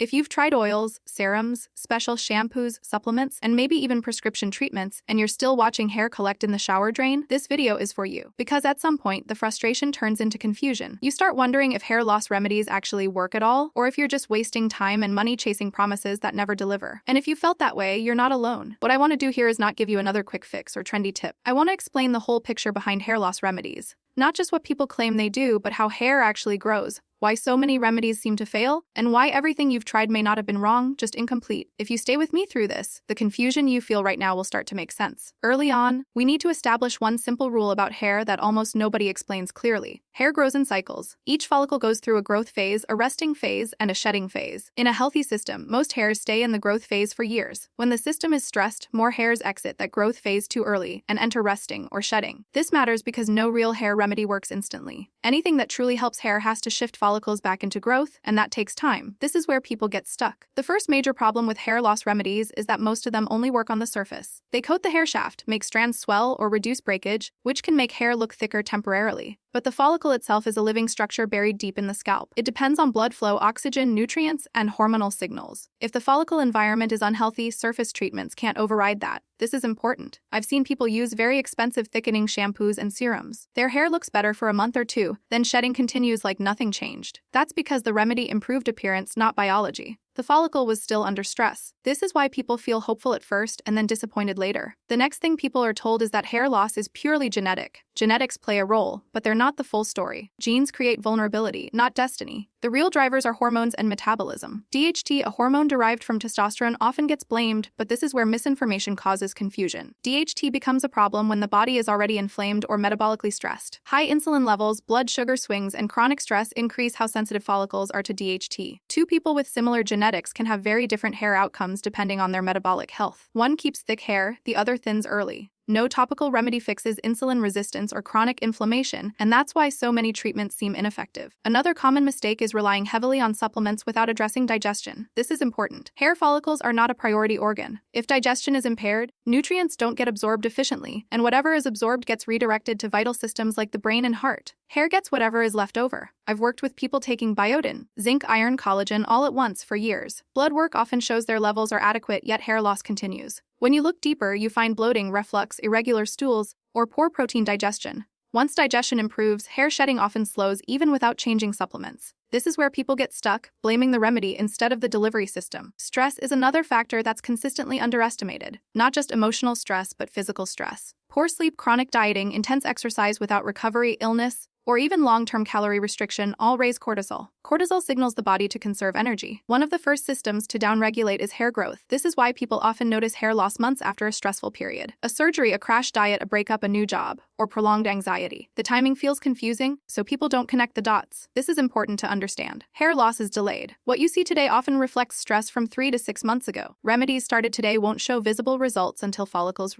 If you've tried oils, serums, special shampoos, supplements, and maybe even prescription treatments, and you're still watching hair collect in the shower drain, this video is for you. Because at some point, the frustration turns into confusion. You start wondering if hair loss remedies actually work at all, or if you're just wasting time and money chasing promises that never deliver. And if you felt that way, you're not alone. What I want to do here is not give you another quick fix or trendy tip. I want to explain the whole picture behind hair loss remedies. Not just what people claim they do, but how hair actually grows, why so many remedies seem to fail, and why everything you've tried may not have been wrong, just incomplete. If you stay with me through this, the confusion you feel right now will start to make sense. Early on, we need to establish one simple rule about hair that almost nobody explains clearly. Hair grows in cycles. Each follicle goes through a growth phase, a resting phase, and a shedding phase. In a healthy system, most hairs stay in the growth phase for years. When the system is stressed, more hairs exit that growth phase too early and enter resting or shedding. This matters because no real hair remedy works instantly. Anything that truly helps hair has to shift follicles back into growth, and that takes time. This is where people get stuck. The first major problem with hair loss remedies is that most of them only work on the surface. They coat the hair shaft, make strands swell, or reduce breakage, which can make hair look thicker temporarily. But the follicle itself is a living structure buried deep in the scalp. It depends on blood flow, oxygen, nutrients, and hormonal signals. If the follicle environment is unhealthy, surface treatments can't override that. This is important. I've seen people use very expensive thickening shampoos and serums. Their hair looks better for a month or two, then shedding continues like nothing changed. That's because the remedy improved appearance, not biology. The follicle was still under stress. This is why people feel hopeful at first and then disappointed later. The next thing people are told is that hair loss is purely genetic. Genetics play a role, but they're not the full story. Genes create vulnerability, not destiny. The real drivers are hormones and metabolism. DHT, a hormone derived from testosterone, often gets blamed, but this is where misinformation causes confusion. DHT becomes a problem when the body is already inflamed or metabolically stressed. High insulin levels, blood sugar swings, and chronic stress increase how sensitive follicles are to DHT. Two people with similar genetics can have very different hair outcomes depending on their metabolic health. One keeps thick hair, the other thins early. No topical remedy fixes insulin resistance or chronic inflammation, and that's why so many treatments seem ineffective. Another common mistake is relying heavily on supplements without addressing digestion. This is important. Hair follicles are not a priority organ. If digestion is impaired, nutrients don't get absorbed efficiently, and whatever is absorbed gets redirected to vital systems like the brain and heart. Hair gets whatever is left over. I've worked with people taking biotin, zinc, iron, collagen all at once for years. Blood work often shows their levels are adequate, yet hair loss continues. When you look deeper, you find bloating, reflux, irregular stools, or poor protein digestion. Once digestion improves, hair shedding often slows even without changing supplements. This is where people get stuck, blaming the remedy instead of the delivery system. Stress is another factor that's consistently underestimated. Not just emotional stress, but physical stress. Poor sleep, chronic dieting, intense exercise without recovery, illness, or even long-term calorie restriction all raise cortisol. Cortisol signals the body to conserve energy. One of the first systems to downregulate is hair growth. This is why people often notice hair loss months after a stressful period. A surgery, a crash diet, a breakup, a new job, or prolonged anxiety. The timing feels confusing, so people don't connect the dots. This is important to understand. Hair loss is delayed. What you see today often reflects stress from 3 to 6 months ago. Remedies started today won't show visible results until follicles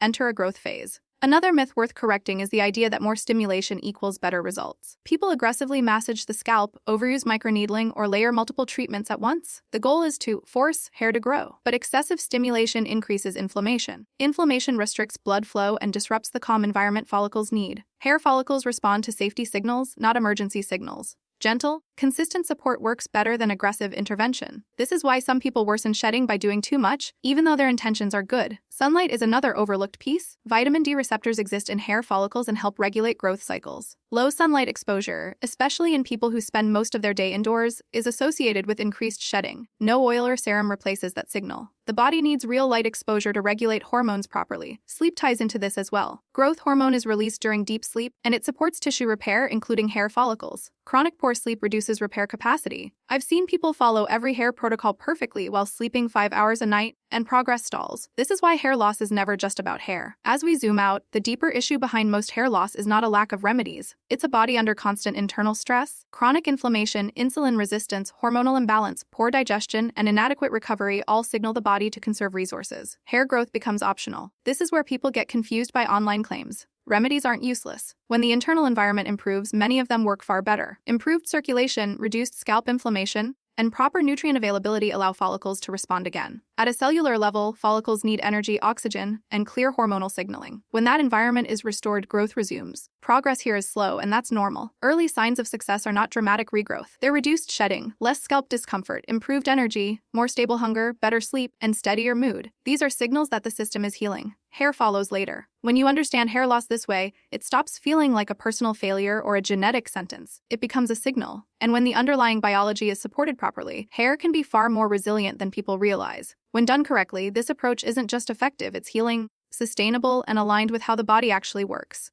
enter a growth phase. Another myth worth correcting is the idea that more stimulation equals better results. People aggressively massage the scalp, overuse microneedling, or layer multiple treatments at once. The goal is to force hair to grow, but excessive stimulation increases inflammation. Inflammation restricts blood flow and disrupts the calm environment follicles need. Hair follicles respond to safety signals, not emergency signals. Gentle, consistent support works better than aggressive intervention. This is why some people worsen shedding by doing too much, even though their intentions are good. Sunlight is another overlooked piece. Vitamin D receptors exist in hair follicles and help regulate growth cycles. Low sunlight exposure, especially in people who spend most of their day indoors, is associated with increased shedding. No oil or serum replaces that signal. The body needs real light exposure to regulate hormones properly. Sleep ties into this as well. Growth hormone is released during deep sleep, and it supports tissue repair, including hair follicles. Chronic poor sleep reduces repair capacity. I've seen people follow every hair protocol perfectly while sleeping 5 hours a night, and progress stalls. This is why hair loss is never just about hair. As we zoom out, the deeper issue behind most hair loss is not a lack of remedies. It's a body under constant internal stress. Chronic inflammation, insulin resistance, hormonal imbalance, poor digestion, and inadequate recovery all signal the body to conserve resources. Hair growth becomes optional. This is where people get confused by online claims. Remedies aren't useless. When the internal environment improves, many of them work far better. Improved circulation, reduced scalp inflammation, and proper nutrient availability allow follicles to respond again. At a cellular level, follicles need energy, oxygen, and clear hormonal signaling. When that environment is restored, growth resumes. Progress here is slow, and that's normal. Early signs of success are not dramatic regrowth. They're reduced shedding, less scalp discomfort, improved energy, more stable hunger, better sleep, and steadier mood. These are signals that the system is healing. Hair follows later. When you understand hair loss this way, it stops feeling like a personal failure or a genetic sentence. It becomes a signal. And when the underlying biology is supported properly, hair can be far more resilient than people realize. When done correctly, this approach isn't just effective, it's healing, sustainable, and aligned with how the body actually works.